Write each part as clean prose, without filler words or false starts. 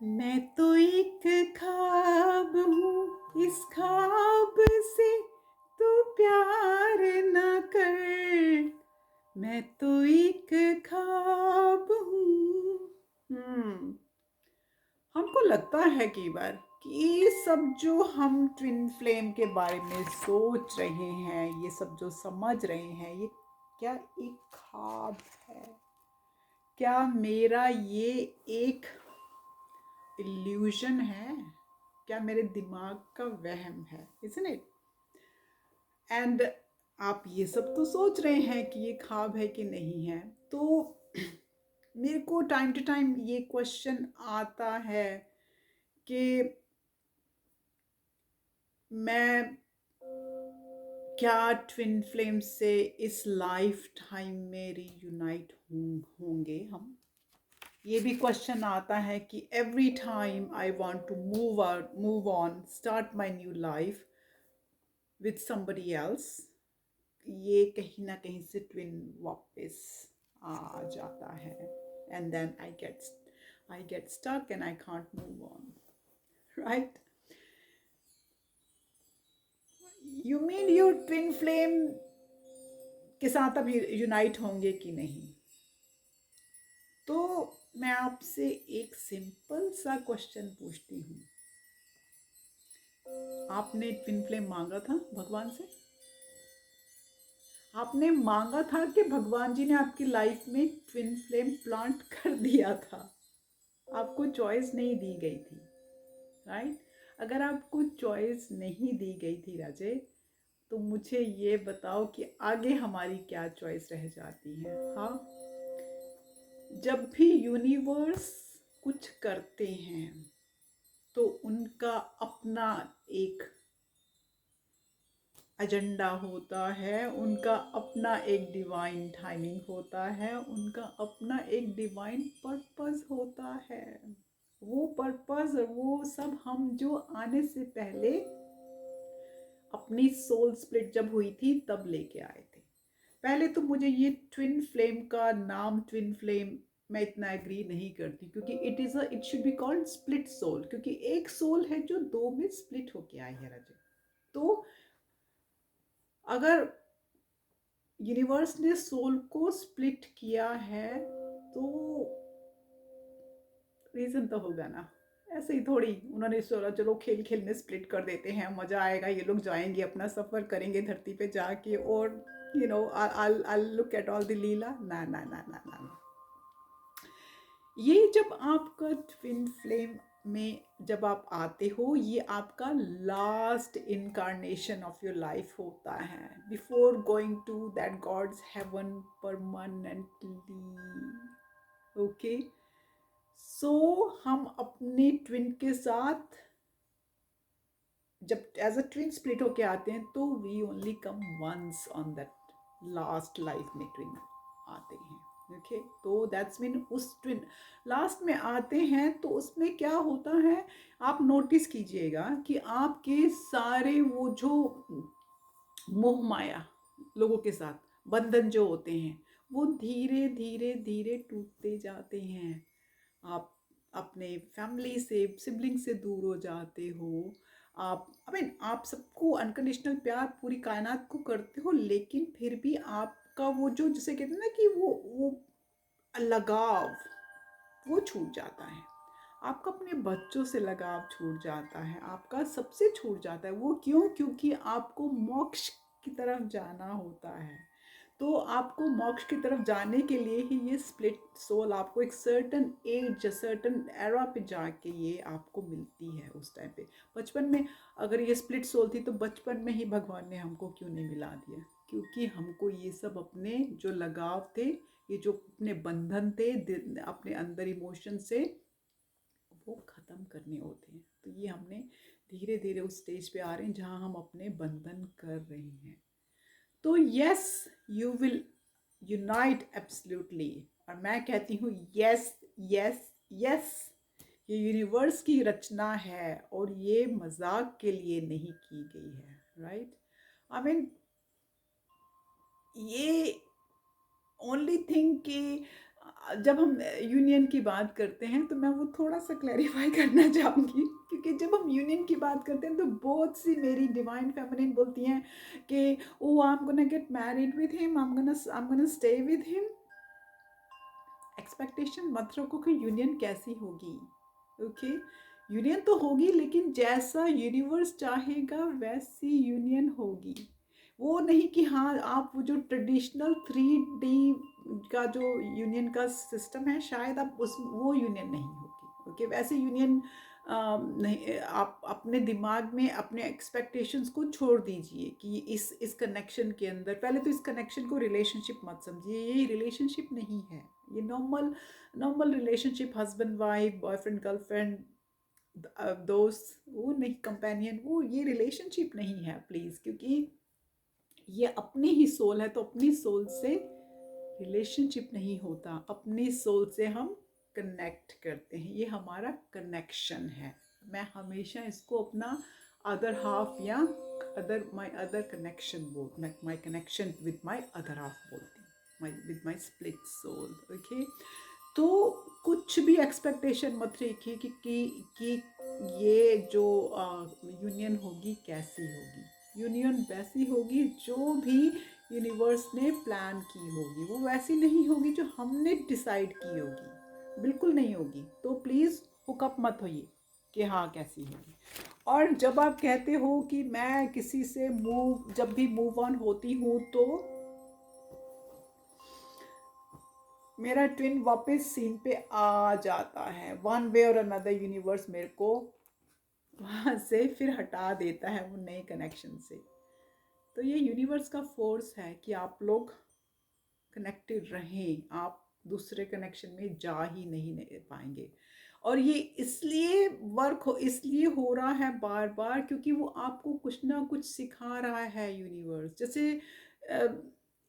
मैं तो एक ख्वाब हूँ, इस ख्वाब से तू प्यार न कर। मैं तो एक ख्वाब हूँ। हमको लगता है कई बार कि ये सब जो हम ट्विन फ्लेम के बारे में सोच रहे हैं, ये सब जो समझ रहे हैं, ये क्या एक ख्वाब है? क्या मेरा ये एक इल्यूजन है? क्या मेरे दिमाग का वहम है? Isn't it? एंड आप ये सब तो सोच रहे हैं कि ये ख्वाब है कि नहीं है। तो मेरे को टाइम टू टाइम ये क्वेश्चन आता है कि मैं क्या ट्विन फ्लेम से इस लाइफ टाइम में रीयूनाइट होंगे हम? ये भी क्वेश्चन आता है कि every time I want to move on, start my new life with somebody else, ये कहीं ना कहीं से ट्विन वापस आ जाता है। And then I get stuck and I can't move on, right? You mean your twin flame के साथ अब यूनाइट होंगे कि नहीं? तो मैं आपसे एक सिंपल सा क्वेश्चन पूछती हूँ। आपने ट्विन फ्लेम मांगा था भगवान से? आपने मांगा था कि भगवान जी ने आपकी लाइफ में ट्विन फ्लेम प्लांट कर दिया था? आपको चॉइस नहीं दी गई थी, राइट? अगर आपको चॉइस नहीं दी गई थी राजे, तो मुझे ये बताओ कि आगे हमारी क्या चॉइस रह जाती है? हाँ, जब भी यूनिवर्स कुछ करते हैं तो उनका अपना एक एजेंडा होता है, उनका अपना एक डिवाइन टाइमिंग होता है, उनका अपना एक डिवाइन पर्पस होता है। वो पर्पस और वो सब हम जो आने से पहले अपनी सोल स्प्लिट जब हुई थी तब लेके आए थे। पहले तो मुझे ये ट्विन फ्लेम का नाम, ट्विन फ्लेम, मैं इतना एग्री नहीं करती, क्योंकि it should be called split soul, क्योंकि एक सोल है जो दो में स्प्लिट होके आई है राजे। तो अगर यूनिवर्स ने सोल को स्प्लिट किया है तो रीजन तो होगा ना। ऐसे ही थोड़ी उन्होंने सोचा चलो खेल खेल में स्प्लिट कर देते हैं, मजा आएगा, ये लोग जाएंगे अपना सफर करेंगे धरती पे जाके, और I look at all the leela. ना ना ना ना ना ना। ये जब आपका ट्विन फ्लेम में जब आप आते हो, ये आपका last incarnation of your life होता है before going to that God's heaven permanently. Okay, so हम अपने ट्विन के साथ जब एज अ ट्विन स्प्लिट होके आते हैं तो we only come once on that last life में ट्विन आते हैं। ओके, तो दैट्स मीन उस ट्विन लास्ट में आते हैं तो उसमें क्या होता है, आप नोटिस कीजिएगा कि आपके सारे वो जो मोह माया लोगों के साथ बंधन जो होते हैं वो धीरे धीरे धीरे टूटते जाते हैं। आप अपने फैमिली से, सिबलिंग से दूर हो जाते हो। आप आप सबको अनकंडीशनल प्यार पूरी कायनात को करते हो, लेकिन फिर भी आपका वो जो जिसे कहते हैं ना कि वो लगाव वो छूट जाता है। आपका अपने बच्चों से लगाव छूट जाता है, आपका सबसे छूट जाता है। वो क्यों? क्योंकि आपको मोक्ष की तरफ जाना होता है। तो आपको मोक्ष की तरफ जाने के लिए ही ये स्प्लिट सोल आपको एक सर्टन एज, सर्टन एरा पे जाके ये आपको मिलती है। उस टाइम पे बचपन में अगर ये स्प्लिट सोल थी तो बचपन में ही भगवान ने हमको क्यों नहीं मिला दिया? क्योंकि हमको ये सब अपने जो लगाव थे, ये जो अपने बंधन थे अपने अंदर इमोशन से, वो ख़त्म करने होते हैं। तो ये हमने धीरे धीरे उस स्टेज पे आ रहे हैं जहाँ हम अपने बंधन कर रहे हैं। तो yes, you will unite absolutely. और मैं कहती हूँ यस, यस, यस। ये यूनिवर्स की रचना है और ये मजाक के लिए नहीं की गई है, राइट? आई मीन ये ओनली थिंग कि जब हम यूनियन की बात करते हैं तो मैं वो थोड़ा सा क्लैरिफाई करना चाहूँगी, क्योंकि जब हम यूनियन की बात करते हैं तो बहुत सी मेरी डिवाइन फेमिनिन बोलती हैं कि oh I am gonna get married with him, I am gonna stay with him. Expectation मत रखो कि यूनियन कैसी होगी। ओके, यूनियन तो होगी लेकिन जैसा यूनिवर्स चाहेगा वैसी यूनियन होगी। वो नहीं कि हाँ आप वो जो ट्रेडिशनल 3D का जो यूनियन का सिस्टम है शायद आप उस वो यूनियन नहीं होगी। ओके, वैसे यूनियन नहीं। आप अपने दिमाग में अपने एक्सपेक्टेशंस को छोड़ दीजिए कि इस कनेक्शन के अंदर, पहले तो इस कनेक्शन को रिलेशनशिप मत समझिए, ये रिलेशनशिप नहीं है। ये normal normal relationship, husband wife, boyfriend girlfriend, दोस्त, वो नहीं, कंपेनियन, वो ये रिलेशनशिप नहीं है प्लीज़। क्योंकि ये अपनी ही सोल है तो अपनी सोल से रिलेशनशिप नहीं होता, अपनी सोल से हम कनेक्ट करते हैं, ये हमारा कनेक्शन है। मैं हमेशा इसको अपना अदर हाफ या अदर माय अदर कनेक्शन बोल my connection with my other half बोलती हूँ, my with my split soul. Okay, तो कुछ भी एक्सपेक्टेशन मत रखिए कि ये जो यूनियन होगी कैसी होगी। यूनियन वैसी होगी जो भी यूनिवर्स ने प्लान की होगी, वो वैसी नहीं होगी जो हमने डिसाइड की होगी, बिल्कुल नहीं होगी। तो प्लीज़ हुकअप मत होइए कि हाँ कैसी होगी। और जब आप कहते हो कि मैं किसी से जब भी मूव ऑन होती हूँ तो मेरा ट्विन वापस सीन पे आ जाता है, वन वे और अनदर यूनिवर्स मेरे को वहाँ से फिर हटा देता है वो नए कनेक्शन से। तो ये यूनिवर्स का फोर्स है कि आप लोग कनेक्टेड रहें, आप दूसरे कनेक्शन में जा ही नहीं पाएंगे। और ये इसलिए हो रहा है बार बार क्योंकि वो आपको कुछ ना कुछ सिखा रहा है यूनिवर्स। जैसे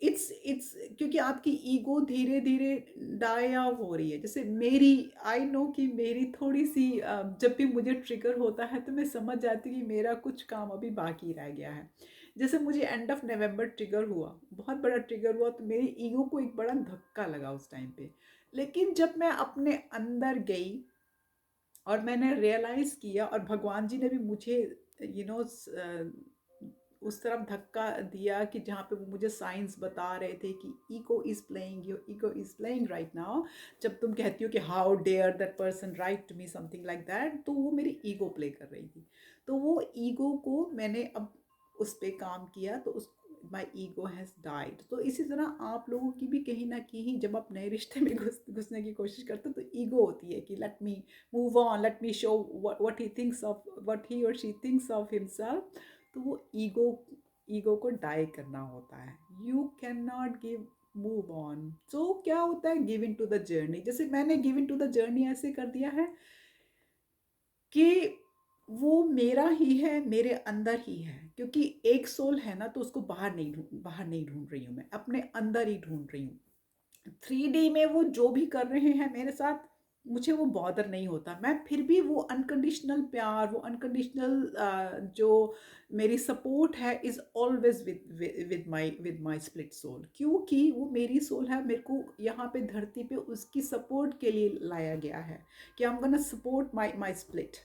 इट्स क्योंकि आपकी ईगो धीरे धीरे डाई ऑफ हो रही है। जैसे मेरी, आई नो कि मेरी थोड़ी सी जब भी मुझे ट्रिगर होता है तो मैं समझ जाती हूँ कि मेरा कुछ काम अभी बाकी रह गया है। जैसे मुझे एंड ऑफ नवंबर ट्रिगर हुआ, बहुत बड़ा ट्रिगर हुआ, तो मेरी ईगो को एक बड़ा धक्का लगा उस टाइम पे। लेकिन जब मैं अपने अंदर गई और मैंने रियलाइज़ किया और भगवान जी ने भी मुझे यू नो उस तरफ धक्का दिया कि जहाँ पे वो मुझे साइंस बता रहे थे कि ego is playing, your ego is playing right now. जब तुम कहती हो कि how dare that person write to me something like that, तो वो मेरी ईगो प्ले कर रही थी। तो वो ईगो को मैंने अब उस पर काम किया तो उस माई ईगो हैज़ डाइड। तो इसी तरह आप लोगों की भी कहीं ना कहीं जब आप नए रिश्ते में घुसने की कोशिश करते हो तो ईगो होती है कि let me move on, let me show what he thinks of, what he or she thinks of himself। तो वो ईगो को डाई करना होता है। You can not give move on. So क्या होता है, give in to the journey. जैसे मैंने give in to the journey ऐसे कर दिया है कि वो मेरा ही है, मेरे अंदर ही है। क्योंकि एक सोल है ना तो उसको बाहर नहीं ढूंढ रही हूँ, मैं अपने अंदर ही ढूंढ रही हूँ। 3D में वो जो भी कर रहे हैं मेरे साथ, मुझे वो बॉदर नहीं होता। मैं फिर भी वो अनकंडीशनल प्यार, वो अनकंडीशनल जो मेरी सपोर्ट है is always with my split soul. क्योंकि वो मेरी सोल है, मेरे को यहाँ पे धरती पे उसकी सपोर्ट के लिए लाया गया है कि I am gonna support my split.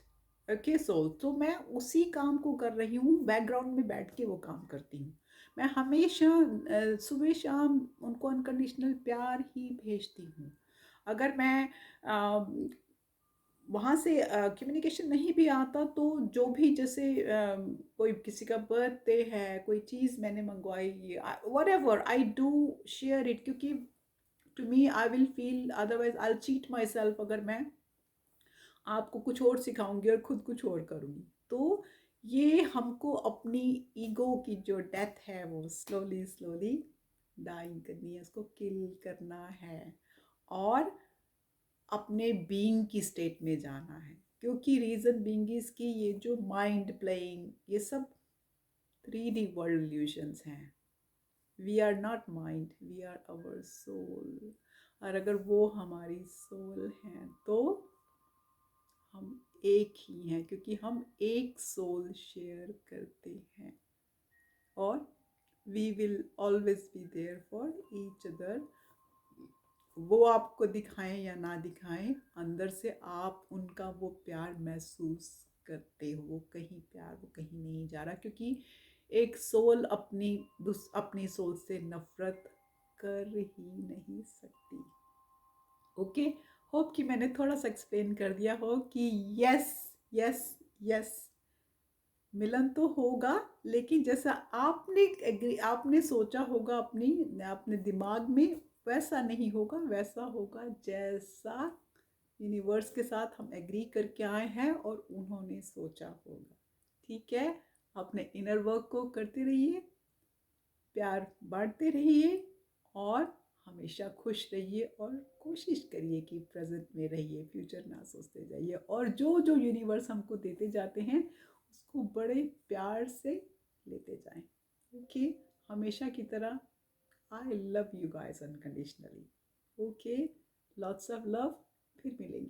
Okay soul, तो मैं उसी काम को कर रही हूँ, बैकग्राउंड में बैठ के वो काम करती हूँ। मैं हमेशा सुबह शाम उनको अनकंडीशनल प्यार ही भेजती हूँ। अगर मैं वहाँ से कम्युनिकेशन नहीं भी आता तो जो भी, जैसे कोई किसी का बर्थडे है, कोई चीज़ मैंने मंगवाई, whatever I do share it. क्योंकि to me I will feel otherwise I cheat myself अगर मैं आपको कुछ और सिखाऊंगी और खुद कुछ और करूँगी। तो ये हमको अपनी ईगो की जो डेथ है वो स्लोली स्लोली डाइंग करनी है, उसको किल करना है और अपने बीइंग की स्टेट में जाना है। क्योंकि रीज़न बीइंग इज कि ये जो माइंड प्लेइंग ये सब 3D वर्ल्ड इल्यूशंस हैं। We are not mind, we are our soul. और अगर वो हमारी सोल हैं तो हम एक ही हैं, क्योंकि हम एक सोल शेयर करते हैं। और we will always be there for each other वो आपको दिखाएं या ना दिखाएं, अंदर से आप उनका वो प्यार महसूस करते हो। वो कहीं प्यार, वो कहीं नहीं जा रहा, क्योंकि एक सोल अपनी सोल से नफरत कर ही नहीं सकती। ओके, होप कि मैंने थोड़ा सा एक्सप्लेन कर दिया हो कि यस, यस, यस, मिलन तो होगा, लेकिन जैसा आपने सोचा होगा अपने दिमाग में, वैसा नहीं होगा। वैसा होगा जैसा यूनिवर्स के साथ हम एग्री करके आए हैं और उन्होंने सोचा होगा। ठीक है, अपने इनर वर्क को करते रहिए, प्यार बांटते रहिए, और हमेशा खुश रहिए, और कोशिश करिए कि प्रेजेंट में रहिए, फ्यूचर ना सोचते जाइए, और जो जो यूनिवर्स हमको देते जाते हैं उसको बड़े प्यार से लेते जाएं। ओके, हमेशा की तरह, I love you guys unconditionally. Okay, lots of love, फिर मिलेंगे।